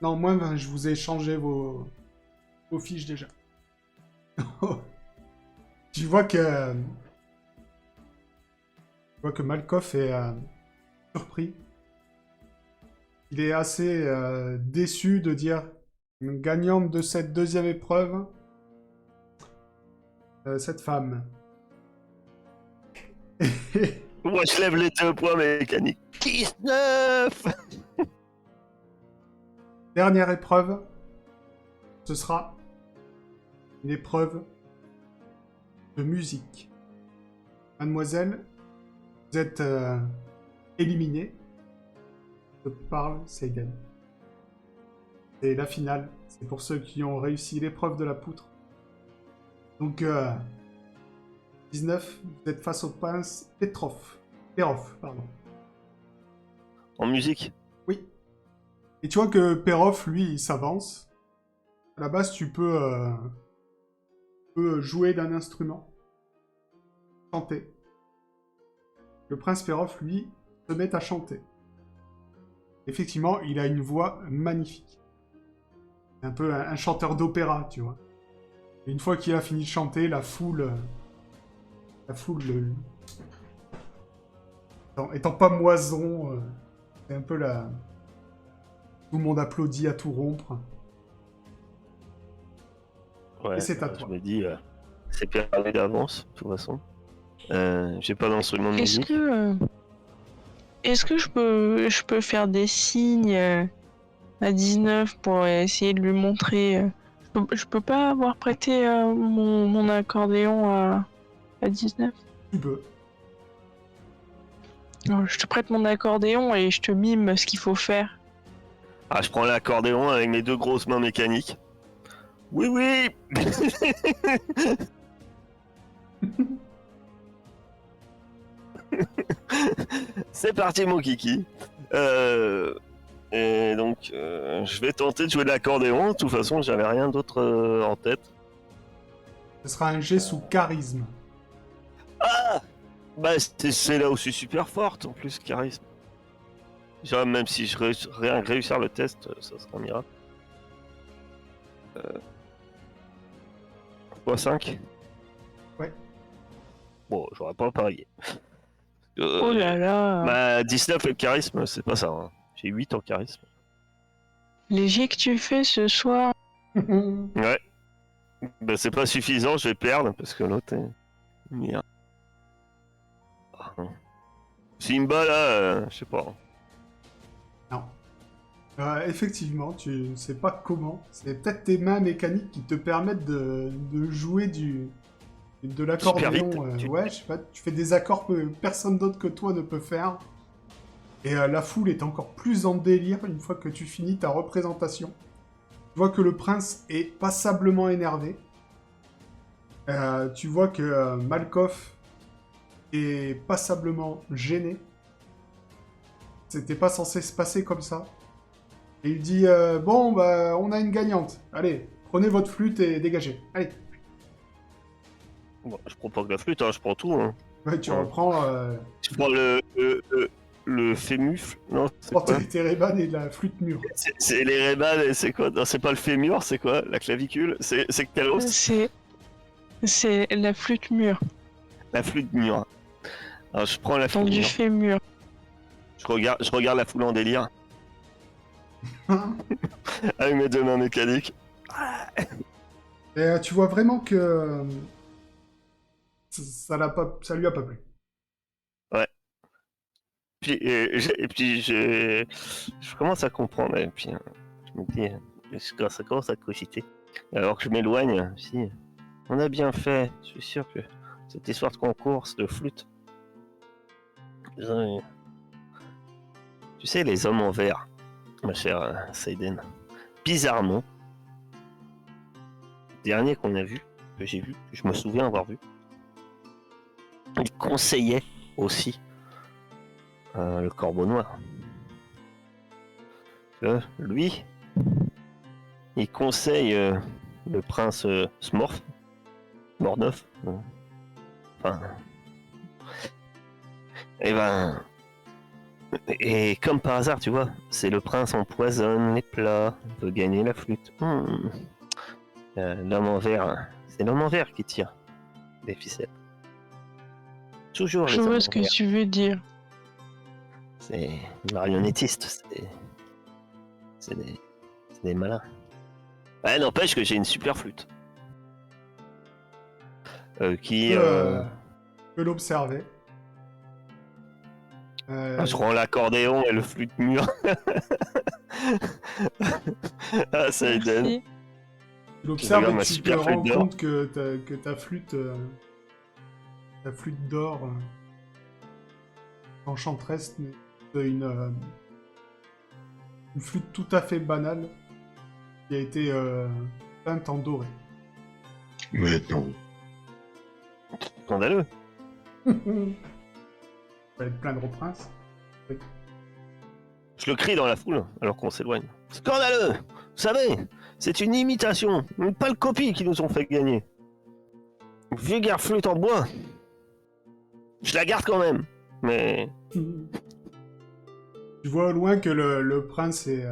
Non, moins 20. Je vous ai changé vos fiches déjà. Tu vois que Malkov est surpris. Il est assez déçu de dire gagnante de cette deuxième épreuve, cette femme. Moi je lève les 2 points mécaniques. 19. Dernière épreuve, ce sera une épreuve de musique. Mademoiselle, vous êtes éliminée. Je parle, c'est gagné. C'est la finale. C'est pour ceux qui ont réussi l'épreuve de la poutre. Donc, 19, vous êtes face au prince Perov, pardon. En musique? Oui. Et tu vois que Perov, lui, il s'avance. À la base, tu peux jouer d'un instrument. Chanter. Le prince Perov, lui, se met à chanter. Effectivement, il a une voix magnifique. C'est un peu un chanteur d'opéra, tu vois. Et une fois qu'il a fini de chanter, la foule étant pas moison, c'est un peu la... Tout le monde applaudit à tout rompre. Ouais, Et c'est à toi. Je me dis, c'est perdu d'avance, de toute façon. J'ai pas d'instrument de musique. Est-ce que je peux faire des signes à 19 pour essayer de lui montrer... Je peux pas avoir prêté mon accordéon à 19? Tu peux. Alors, je te prête mon accordéon et je te mime ce qu'il faut faire. Ah, je prends l'accordéon avec mes 2 grosses mains mécaniques. Oui, oui. C'est parti, mon kiki. Et donc, je vais tenter de jouer de l'accordéon. De toute façon, j'avais rien d'autre en tête. Ce sera un jet sous charisme. Ah, bah, c'est là où je suis super forte, en plus, charisme. Genre, même si je réussir le test, ça sera un miracle. x5. Ouais. Bon, j'aurais pas parié. Oh là là. Bah, 19 le charisme, c'est pas ça. Hein. J'ai 8 en charisme. Les jets que tu fais ce soir. Ouais. Bah, c'est pas suffisant, je vais perdre parce que l'autre est. Merde. Simba là, je sais pas. Non. Effectivement, tu ne sais pas comment. C'est peut-être tes mains mécaniques qui te permettent de jouer de l'accordéon. Super vite. Ouais, je sais pas, tu fais des accords que personne d'autre que toi ne peut faire. Et la foule est encore plus en délire une fois que tu finis ta représentation. Tu vois que le prince est passablement énervé. Tu vois que Malkoff est passablement gêné. C'était pas censé se passer comme ça. Et il dit bon, bah, on a une gagnante. Allez, prenez votre flûte et dégagez. Allez. Bon, je prends pas que la flûte, hein, je prends tout. Hein. Ouais, tu Ouais. reprends Je prends le fémuf. Non, c'est quoi tes Reban et la flûte mûre. C'est les Rayman et c'est quoi? Non, c'est pas le fémur, c'est quoi? La clavicule? C'est quel os? C'est la flûte mûre. La flûte mûre. Alors je prends la Donc flûte du mûre. fémur. Je regarde la foule en délire. Avec mes 2 mains mécaniques. Et tu vois vraiment que ça lui a pas plu. Puis, je commence à comprendre. Et puis je me dis, ça commence à cogiter. Alors que je m'éloigne, si on a bien fait, je suis sûr que cette histoire de concours de flûte. Tu sais, les hommes en verre, ma chère Seiden, bizarrement, dernier qu'on a vu, que j'ai vu, que je me souviens avoir vu, il conseillait aussi le corbeau noir. Lui, il conseille le prince Morneuf. Enfin. Et ben. Et comme par hasard, tu vois, c'est le prince empoisonne les plats, veut gagner la flûte. L'homme en verre, c'est l'homme en verre qui tire des ficelles. Toujours les Je hommes vois en ce que verre. tu veux dire. C'est marionnettiste, c'est des malins. Ouais, n'empêche que j'ai une super flûte. Qui... peut l'observer. je rends l'accordéon et le flûte mûr. Ah, ça Eden. Merci. Tu l'observes regarde et ma tu te super flûte rends d'or. compte que ta flûte d'or enchanteresse n'est une flûte tout à fait banale qui a été peinte en doré. Mais non. Scandaleux. Ça va être plein de prince. Je le crie dans la foule alors qu'on s'éloigne. Scandaleux. Vous savez, c'est une imitation, une pâle copie qui nous ont fait gagner. Vulgaire flûte en bois. Je la garde quand même, mais... Tu vois au loin que le prince est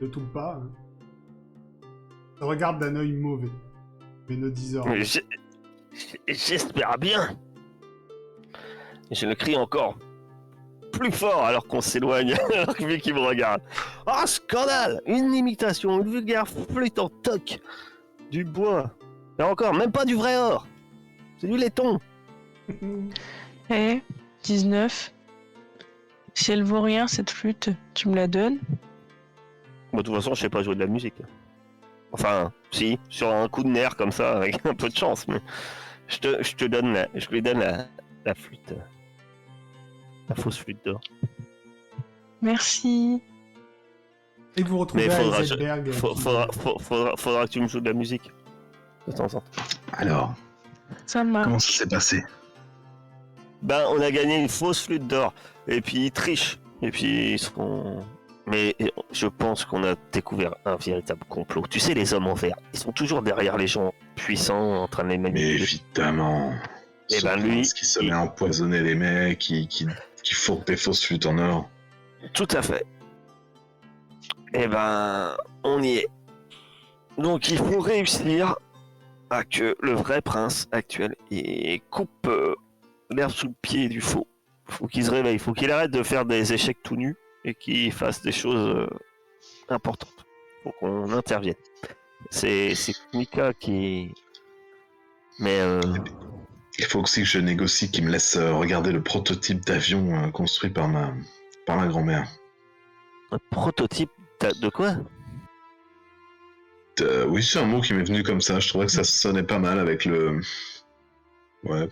de tout le pas. Hein. Il te regarde d'un œil mauvais, mais ne disent rien. mais j'espère bien. Je le crie encore plus fort alors qu'on s'éloigne, alors que lui qui me regarde. Oh, scandale! Une imitation, une vulgaire flûte en toc. Du bois. Et encore, même pas du vrai or. C'est du laiton. Eh, 19. Si elle vaut rien, cette flûte, tu me la donnes? Bon, de toute façon, je sais pas jouer de la musique. Enfin, si, sur un coup de nerf comme ça, avec un peu de chance, mais je lui donne la flûte. La fausse flûte d'or. Merci. Et vous retrouvez Mais à faudra, Heisenberg. faudra que tu me joues de la musique. De temps en temps. Alors, Ça comment marche. ça s'est passé? Ben, on a gagné une fausse flûte d'or. Et puis ils trichent. Et puis ils seront. Mais je pense qu'on a découvert un véritable complot. Tu sais, les hommes en vert, ils sont toujours derrière les gens puissants en train de les Mais manipuler. évidemment. Eh Ce ben, lui, prince qui se met à empoisonner les mecs, qui fourre des fausses flûtes en or. Tout à fait. Eh ben, on y est. Donc il faut réussir à que le vrai prince actuel coupe l'herbe sous le pied du faux. Faut qu'il se réveille, faut qu'il arrête de faire des échecs tout nus et qu'il fasse des choses importantes. Faut qu'on intervienne. C'est Mika qui. Mais Il faut aussi que je négocie qu'il me laisse regarder le prototype d'avion construit par ma grand-mère. un prototype de quoi? Oui, c'est un mot qui m'est venu comme ça. Je trouvais que ça sonnait pas mal avec le. Ouais.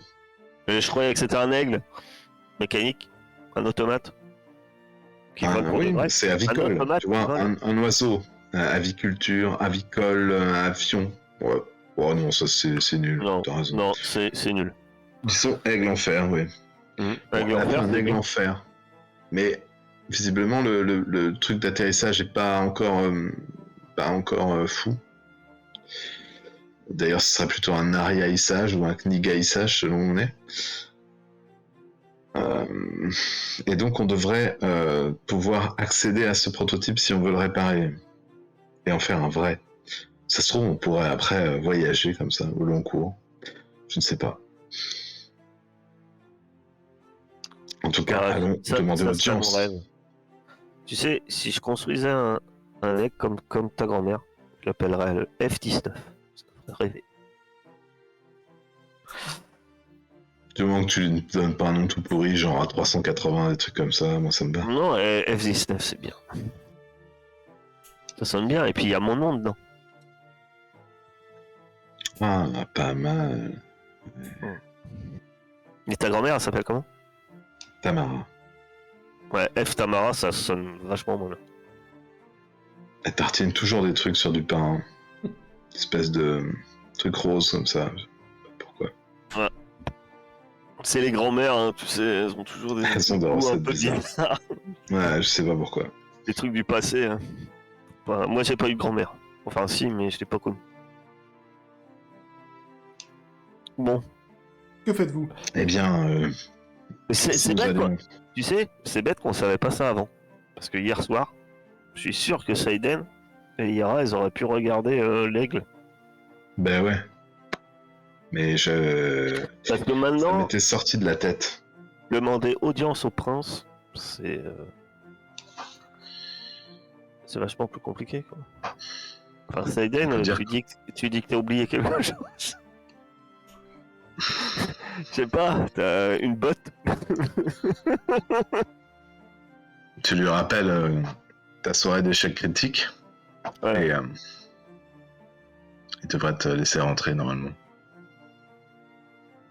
Je croyais que c'était un aigle mécanique, un automate. Qui Ah, vole pour de oui, vrai. c'est avicole. Un automate Tu vois, qui vole. un oiseau. Aviculture, avicole, avion. Ouais. Oh non, ça c'est nul. Non, T'as raison. non, c'est nul. Disons aigle en fer, oui. Aigle On en avait fer, un c'est aigle bien. en fer. Mais visiblement, le truc d'atterrissage est pas encore, fou. D'ailleurs, ce serait plutôt un ariaïssage ou un knigaïssage selon où on est. Et donc, on devrait pouvoir accéder à ce prototype si on veut le réparer et en faire un vrai. Ça se trouve, on pourrait après voyager comme ça au long cours. Je ne sais pas. En tout cas, allons demander ça serait mon l'audience. rêve. Tu sais, si je construisais un aigle comme ta grand-mère, je l'appellerais le F-19. Ça me ferait rêver. Du moment que tu ne donnes pas un nom tout pourri, genre à 380, des trucs comme ça, moi ça me bat. Non, F-19, c'est bien. Ça sonne bien, et puis il y a mon nom dedans. Ah, pas mal. Et ta grand-mère, elle s'appelle comment? Tamara. Ouais, F Tamara, ça sonne vachement moins bien. Elle tartine toujours des trucs sur du pain. Espèce de truc rose comme ça. Pourquoi? C'est les grand-mères, hein, tu sais, elles ont toujours des Elles ont des goûts un recettes peu bizarres. bizarres. Ouais, je sais pas pourquoi. Des trucs du passé. Hein. Enfin, moi, j'ai pas eu de grand-mère. Enfin, si, mais je l'ai pas connue. Bon. Que faites-vous? Eh bien, Mais si c'est nous bête, quoi. allions- Tu sais, c'est bête qu'on savait pas ça avant. Parce que hier soir, je suis sûr que Saiden et Yara, elles auraient pu regarder l'aigle. Ben ouais. Mais Parce que ça maintenant, m'était sorti de la tête. demander audience au prince, c'est vachement plus compliqué, quoi. Enfin, Saiden, On peut dire- tu dis que t'as oublié quelque chose. Je sais pas, t'as une botte. Tu lui rappelles ta soirée d'échec critique Ouais. et il devrait te laisser rentrer normalement.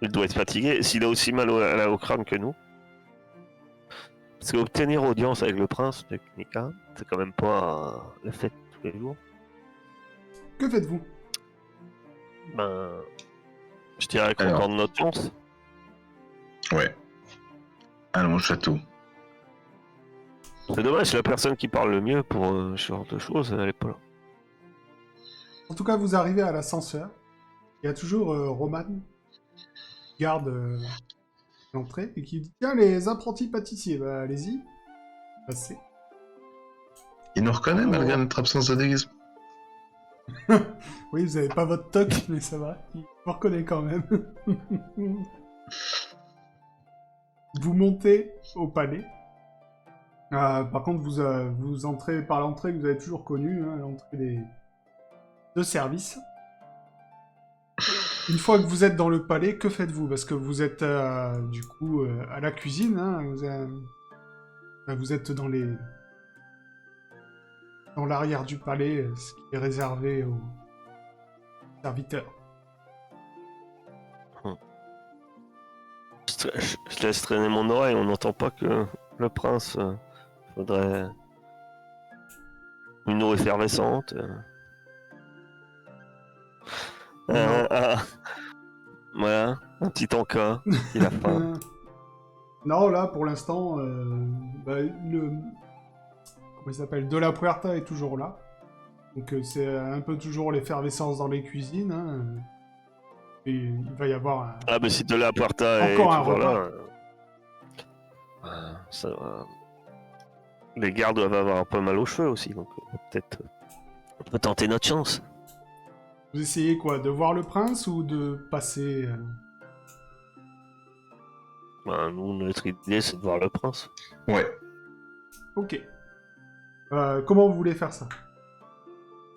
Il doit être fatigué. S'il a aussi mal au crâne que nous. Parce qu'obtenir audience avec le prince de Knika, c'est quand même pas la fête tous les jours. Que faites-vous? Ben, je dirais qu'on Alors. tente notre chance. Ouais. Allons au château. C'est dommage, la personne qui parle le mieux pour ce genre de choses, elle est pas là. En tout cas, vous arrivez à l'ascenseur. Il y a toujours Roman qui garde l'entrée et qui dit tiens, les apprentis pâtissiers, bah allez-y. Passez. Il nous reconnaît Oh. malgré notre absence de déguisement. Oui, vous avez pas votre toc, mais ça va. Il vous reconnaît quand même. Vous montez au palais. Par contre, vous entrez par l'entrée que vous avez toujours connue, hein, l'entrée de service. Une fois que vous êtes dans le palais, que faites-vous? Parce que vous êtes du coup à la cuisine, hein, vous êtes dans l'arrière du palais, ce qui est réservé aux serviteurs. Je laisse traîner mon oreille, on n'entend pas que le prince faudrait Une eau effervescente. Non. Voilà, un petit encas, il a faim. Non, là, pour l'instant, bah, comment il s'appelle? De la Puerta est toujours là. Donc c'est un peu toujours l'effervescence dans les cuisines. Hein. Et il va y avoir Ah, mais si de la Puerta est encore un toujours repas. là, ça va. Les gardes doivent avoir un peu mal aux cheveux aussi, donc peut-être on peut tenter notre chance. Vous essayez quoi? De voir le prince ou de passer Nous, notre idée, c'est de voir le prince. Ouais. Ok. Comment vous voulez faire ça?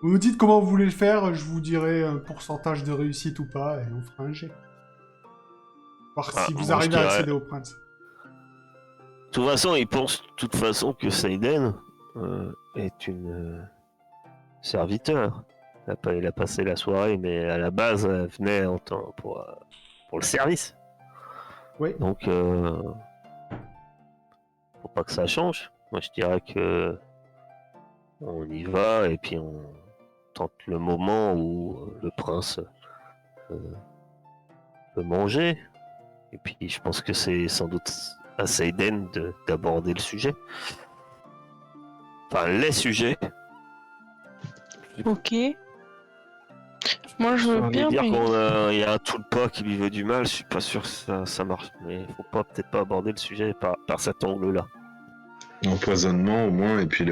Vous me dites comment vous voulez le faire, je vous dirai un pourcentage de réussite ou pas, et on fera un jet. Voir si vous moi, arrivez je à dirais- accéder au prince. De toute façon, ils pensent de toute façon que Seiden est une serviteur. Il a passé la soirée, mais à la base, elle venait en temps pour le service. Oui. Donc, faut pas que ça change. Moi, je dirais que on y va et puis on tente le moment où le prince peut manger. Et puis, je pense que c'est sans doute à Seiden d'aborder le sujet. Enfin, les sujets. Ok. Moi, je veux Sans bien, dire mais... qu'il y a un tout le pas qui lui veut du mal, je suis pas sûr que ça marche. Mais faut peut-être pas aborder le sujet par cet angle-là. Empoisonnement au moins, et puis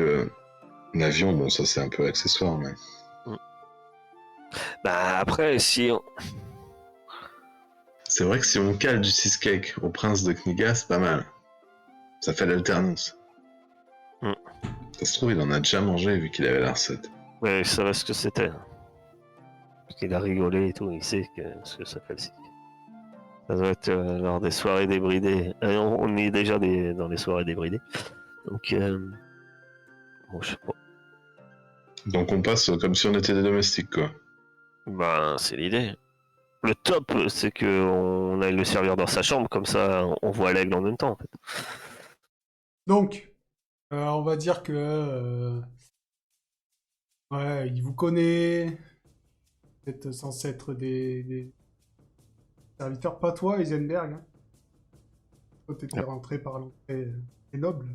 l'avion, bon, ça c'est un peu accessoire, mais. Bah après, si on... C'est vrai que si on cale du cheesecake au prince de Kniga, c'est pas mal. Ça fait l'alternance. Mm. Ça se trouve, il en a déjà mangé vu qu'il avait la recette. Ouais, ça va ce que c'était. Parce qu'il a rigolé et tout, il sait ce que ça fait. Ça doit être lors des soirées débridées. On est déjà dans les soirées débridées. Donc, bon, je sais pas. Donc on passe comme si on était des domestiques, quoi. Ben, c'est l'idée. Le top, c'est qu'on aille le servir dans sa chambre, comme ça on voit l'aigle en même temps. En fait. Donc, on va dire que... ouais, il vous connaît. Vous êtes censé être des serviteurs. Pas toi, Heisenberg. Hein. Toi, t'étais rentré par l'entrée des nobles.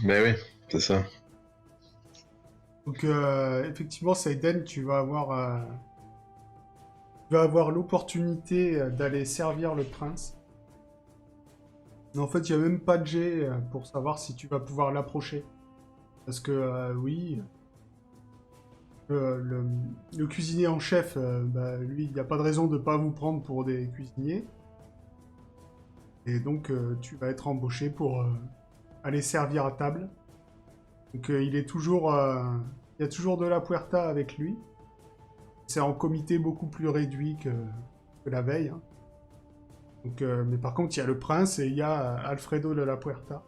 Mais oui, c'est ça. Donc, effectivement, Seiden, tu vas avoir l'opportunité d'aller servir le prince. Mais en fait, il n'y a même pas de jet pour savoir si tu vas pouvoir l'approcher. Parce que, oui, le cuisinier en chef, lui, il n'y a pas de raison de ne pas vous prendre pour des cuisiniers. Et donc, tu vas être embauché pour aller servir à table. Donc, il y a toujours de la Puerta avec lui. C'est en comité beaucoup plus réduit que la veille. Hein. Donc, mais par contre, il y a le prince et il y a Alfredo de la Puerta.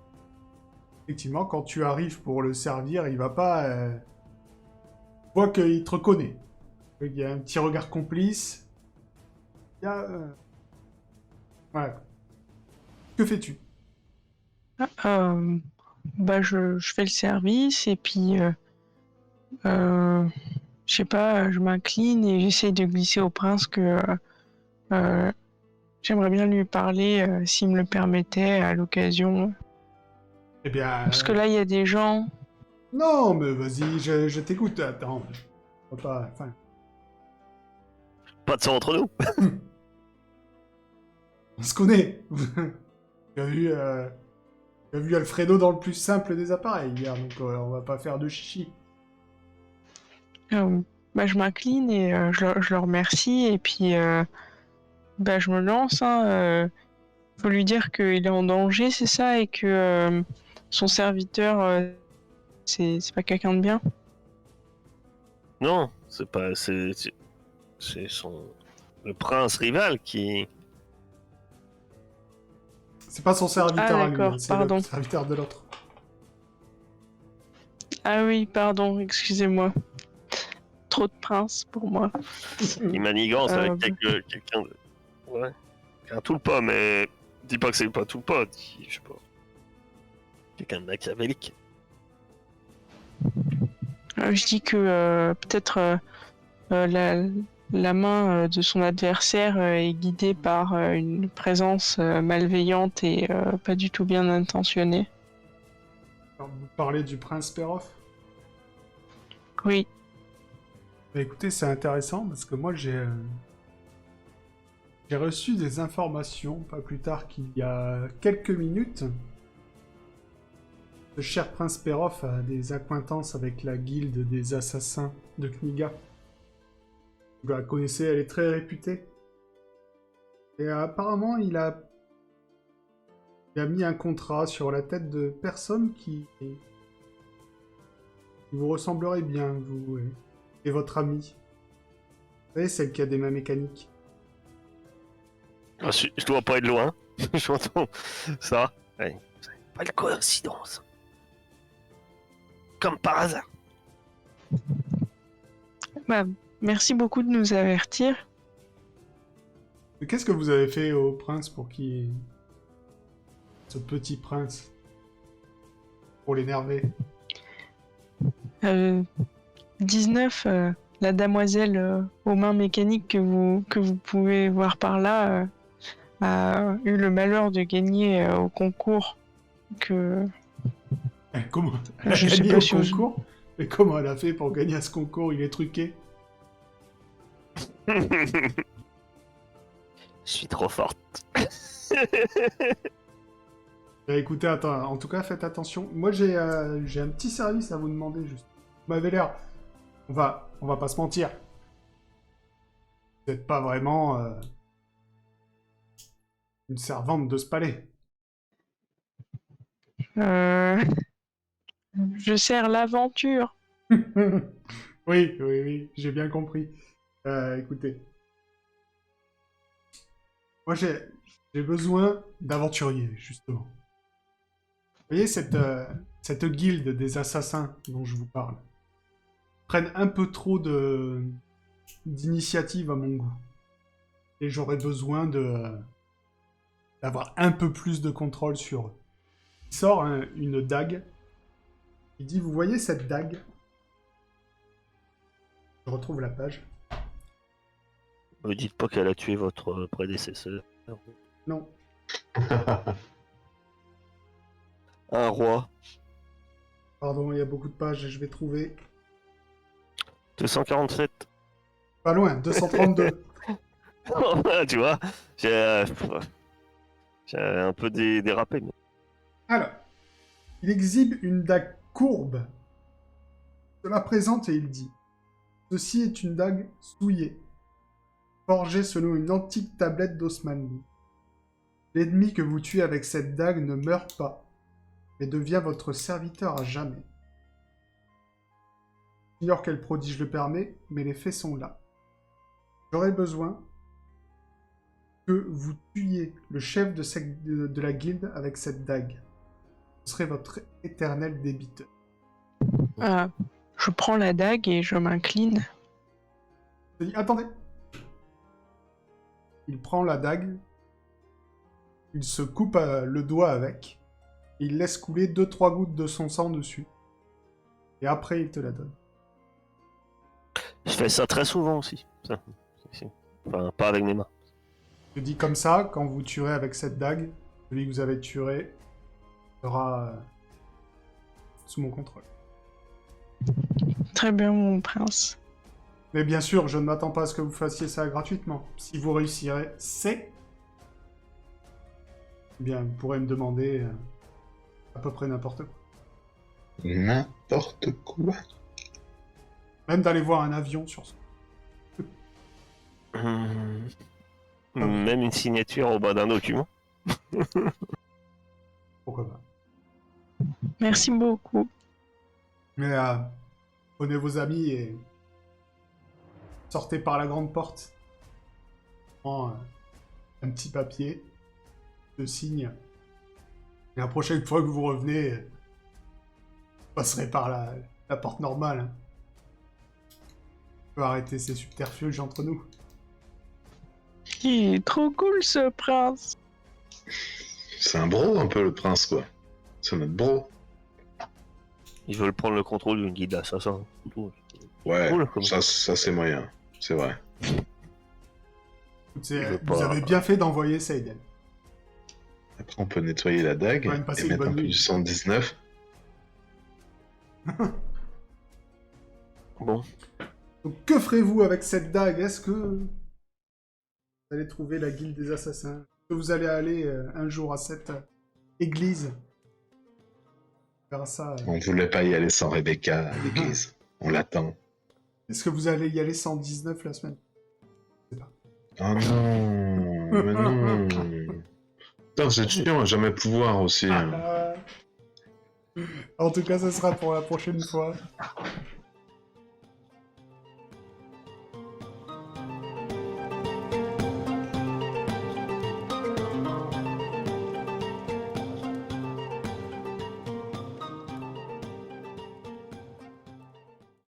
Effectivement, quand tu arrives pour le servir, il va pas... Tu vois qu'il te reconnaît. Il y a un petit regard complice. Il y a... voilà. Que fais-tu? Bah, je fais le service et puis... je sais pas, je m'incline et j'essaie de glisser au prince que j'aimerais bien lui parler s'il me le permettait à l'occasion. Eh bien... Parce que là, il y a des gens... Non, mais vas-y, je t'écoute. Attends, on va pas... Enfin... Pas de sang entre nous. On se connaît. Tu as vu Alfredo dans le plus simple des appareils hier, donc on va pas faire de chichi. Bah, je m'incline et je le remercie et puis bah, je me lance. Hein, faut lui dire qu'il est en danger, c'est ça, et que son serviteur, c'est pas quelqu'un de bien. Non, c'est pas. C'est le prince rival qui. C'est pas son serviteur Ah, à lui, d'accord, hein, c'est pardon. le serviteur de l'autre. Ah oui, pardon, excusez-moi. Trop de prince pour moi. qui manigance avec quelqu'un de. Ouais. Un tout le pas, mais. Dis pas que c'est pas tout le pas, dis, je sais pas. Quelqu'un de machiavélique. Je dis que peut-être la main de son adversaire est guidée par une présence malveillante et pas du tout bien intentionnée. Alors, vous parlez du prince Perov? Oui. Bah, écoutez, c'est intéressant parce que moi j'ai reçu des informations, pas plus tard qu'il y a quelques minutes. Le cher prince Perov a des accointances avec la guilde des assassins de Kniga. Vous la connaissez, elle est très réputée. Et apparemment, il a mis un contrat sur la tête de personnes qui vous ressembleraient bien, vous et votre ami. Vous savez, celle qui a des mains mécaniques. Ah, je dois pas être loin. J'entends ça. Ouais. Pas de coïncidence. Comme par hasard. Bah, merci beaucoup de nous avertir. Mais qu'est-ce que vous avez fait au prince pour qu'il... Ce petit prince. Pour l'énerver. 19, la damoiselle aux mains mécaniques que vous pouvez voir par là a eu le malheur de gagner au concours que... Comment elle a Je sais gagné pas au si vous- concours? Mais comment elle a fait pour gagner à ce concours? Il est truqué. Je suis trop forte. Bah, écoutez, attends, en tout cas, faites attention. Moi, j'ai un petit service à vous demander, juste. Vous m'avez l'air... On va pas se mentir. Vous n'êtes pas vraiment une servante de ce palais. Je sers l'aventure. Oui, j'ai bien compris. Écoutez. Moi, j'ai besoin d'aventuriers, justement. Vous voyez cette guilde des assassins dont je vous parle? Ils prennent un peu trop d'initiative à mon goût. Et j'aurais besoin d'avoir un peu plus de contrôle sur eux. Il sort une dague. Il dit, vous voyez cette dague? Je retrouve la page. Me dites pas qu'elle a tué votre prédécesseur. Non. Un roi. Pardon, il y a beaucoup de pages et je vais trouver. 247. Pas loin, 232. Tu vois, j'ai un peu dérapé. Mais... Alors, il exhibe une dague courbe. Il se la présente et il dit: ceci est une dague souillée, forgée selon une antique tablette d'Osmanli. L'ennemi que vous tuez avec cette dague ne meurt pas, mais devient votre serviteur à jamais. J'ignore quel prodige le permet, mais les faits sont là. J'aurais besoin que vous tuiez le chef de la guilde avec cette dague. Ce serait votre éternel débiteur. Je prends la dague et je m'incline. Je dis, attendez. Il prend la dague, il se coupe le doigt avec, et il laisse couler 2-3 gouttes de son sang dessus. Et après, il te la donne. Je fais ça très souvent aussi. Ça. Enfin, pas avec mes mains. Je dis comme ça, quand vous tuerez avec cette dague, celui que vous avez tué sera sous mon contrôle. Très bien, mon prince. Mais bien sûr, je ne m'attends pas à ce que vous fassiez ça gratuitement. Si vous réussirez, c'est... Eh bien, vous pourrez me demander à peu près n'importe quoi. N'importe quoi. Même d'aller voir un avion sur ce... Même une signature au bas d'un document. Pourquoi pas. Merci beaucoup. Mais prenez vos amis et sortez par la grande porte. Prends un petit papier de signe. Et la prochaine fois que vous revenez, vous passerez par la porte normale. Hein. On peut arrêter ces subterfuges entre nous. Il est trop cool, ce prince. C'est un bro un peu le prince quoi. C'est notre bro. Ils veulent prendre le contrôle d'une guilde d'assassin. Ouais, Cool, comme ça c'est moyen, c'est vrai. C'est- Je veux Vous pas- avez bien fait d'envoyer Seiden. Après, on peut nettoyer la dague Ouais, passer et une mettre un bonne peu nuit. du 119. Bon, Donc que ferez-vous avec cette dague? Est-ce que vous allez trouver la guilde des assassins? Est-ce que vous allez aller un jour à cette église? On verra ça. On voulait pas y aller sans Rebecca à l'église. On l'attend. Est-ce que vous allez y aller 119 la semaine? Oh non, mais non. Putain, c'est chiant à jamais pouvoir aussi. Hein. En tout cas, ça sera pour la prochaine fois.